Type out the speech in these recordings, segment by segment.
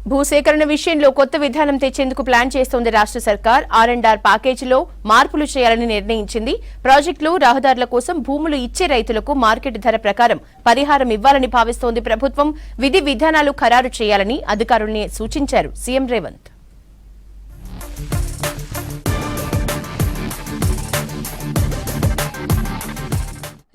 భూసేకరణ విషయంలో కొత్త విధానం తెచ్చేందుకు ప్లాన్ చేస్తోంది రాష్ట్ర సర్కార్. ఆర్&ఆర్ ప్యాకేజీలో మార్పులు చేయాలని నిర్ణయించింది. ప్రాజెక్టులు, రహదారుల కోసం భూములు ఇచ్చే రైతులకు మార్కెట్ ధర ప్రకారం పరిహారం ఇవ్వాలని భావిస్తోంది ప్రభుత్వం. విధి విధానాలు ఖరారు చేయాలని అధికారుల్ని సూచించారు సీఎం రేవంత్.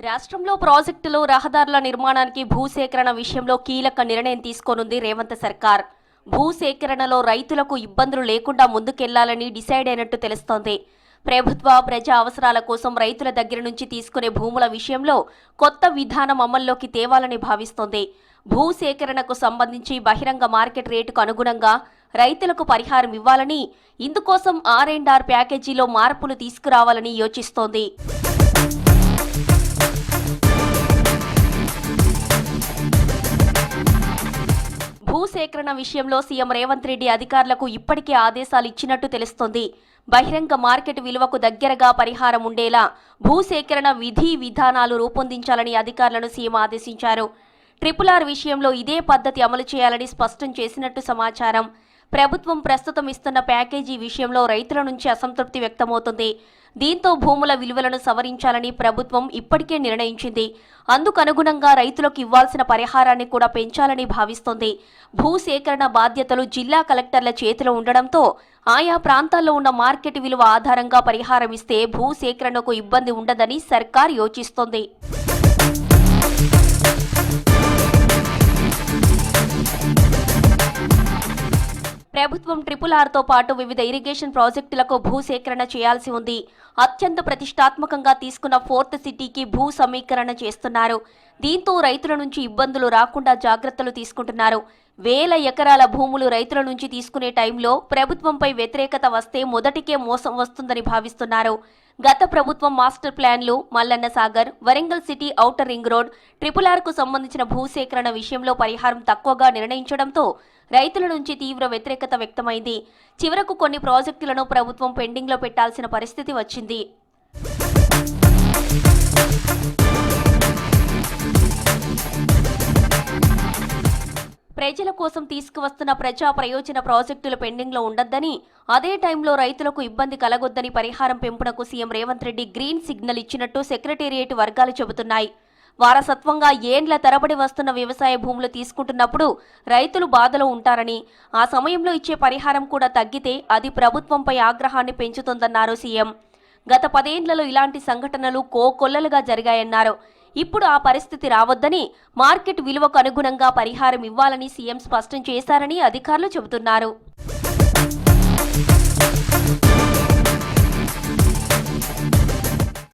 రాష్ట్రంలో ప్రాజెక్టులు, రహదారుల నిర్మాణానికి భూసేకరణ విషయంలో కీలక నిర్ణయం తీసుకోనుంది రేవంత్ సర్కార్. భూసేకరణలో రైతులకు ఇబ్బందులు లేకుండా ముందుకెళ్లాలని డిసైడ్ అయినట్టు తెలుస్తోంది. ప్రభుత్వ, ప్రజా అవసరాల కోసం రైతుల దగ్గర నుంచి తీసుకునే భూముల విషయంలో కొత్త విధానం అమల్లోకి తేవాలని భావిస్తోంది. భూసేకరణకు సంబంధించి బహిరంగ మార్కెట్ రేటుకు అనుగుణంగా రైతులకు పరిహారం ఇవ్వాలని, ఇందుకోసం ఆర్&ఆర్ ప్యాకేజీలో మార్పులు తీసుకురావాలని యోచిస్తోంది. భూసేకరణ విషయంలో సీఎం రేవంత్ రెడ్డి అధికారులకు ఇప్పటికే ఆదేశాలు ఇచ్చినట్టు తెలుస్తోంది. బహిరంగ మార్కెట్ విలువకు దగ్గరగా పరిహారం ఉండేలా భూసేకరణ విధి విధానాలు రూపొందించాలని అధికారులను సీఎం ఆదేశించారు. RRR విషయంలో ఇదే పద్ధతి అమలు చేయాలని స్పష్టం చేసినట్టు సమాచారం. ప్రభుత్వం ప్రస్తుతం ఇస్తున్న ప్యాకేజీ విషయంలో రైతుల నుంచి అసంతృప్తి వ్యక్తమవుతుంది. దీంతో భూముల విలువలను సవరించాలని ప్రభుత్వం ఇప్పటికే నిర్ణయించింది. అందుకనుగుణంగా రైతులకు ఇవ్వాల్సిన పరిహారాన్ని కూడా పెంచాలని భావిస్తోంది. భూసేకరణ బాధ్యతలు జిల్లా కలెక్టర్ల చేతిలో ఉండడంతో ఆయా ప్రాంతాల్లో ఉన్న మార్కెట్ విలువ ఆధారంగా పరిహారం ఇస్తే భూసేకరణకు ఇబ్బంది ఉండదని సర్కార్ యోచిస్తోంది. ప్రభుత్వం RRRతో పాటు వివిధ ఇరిగేషన్ ప్రాజెక్టులకు భూసేకరణ చేయాల్సి ఉంది. అత్యంత ప్రతిష్టాత్మకంగా తీసుకున్న 4th సిటీకి భూ సమీకరణ చేస్తున్నారు. దీంతో రైతుల నుంచి ఇబ్బందులు రాకుండా జాగ్రత్తలు తీసుకుంటున్నారు. వేల ఎకరాల భూములు రైతుల నుంచి తీసుకునే టైంలో ప్రభుత్వంపై వ్యతిరేకత వస్తే మొదటికే మోసం వస్తుందని భావిస్తున్నారు. గత ప్రభుత్వం మాస్టర్ ప్లాన్లు, Mallanna Sagar, Warangal city outer ring road, RRRకు సంబంధించిన భూసేకరణ విషయంలో పరిహారం తక్కువగా నిర్ణయించడంతో రైతుల నుంచి తీవ్ర వ్యతిరేకత వ్యక్తమైంది. చివరకు కొన్ని ప్రాజెక్టులను ప్రభుత్వం పెండింగ్లో పెట్టాల్సిన పరిస్థితి వచ్చింది. ప్రజల కోసం తీసుకువస్తున్న ప్రజా ప్రయోజన ప్రాజెక్టులు పెండింగ్లో ఉండొద్దని, అదే టైంలో రైతులకు ఇబ్బంది కలగొద్దని పరిహారం పెంపునకు CM Revanth Reddy green signal ఇచ్చినట్టు సెక్రటేరియట్ వర్గాలు చెబుతున్నాయి. వారసత్వంగా ఏండ్ల తరబడి వస్తున్న వ్యవసాయ భూములు తీసుకుంటున్నప్పుడు రైతులు బాధలో ఉంటారని, ఆ సమయంలో ఇచ్చే పరిహారం కూడా తగ్గితే అది ప్రభుత్వంపై ఆగ్రహాన్ని పెంచుతుందన్నారు సీఎం. గత 10 ఏళ్లలో ఇలాంటి సంఘటనలు కోకొల్లలుగా జరిగాయన్నారు. ఇప్పుడు ఆ పరిస్థితి రావద్దని, మార్కెట్ విలువకు అనుగుణంగా పరిహారం ఇవ్వాలని సీఎం స్పష్టం చేశారని అధికారులు చెబుతున్నారు.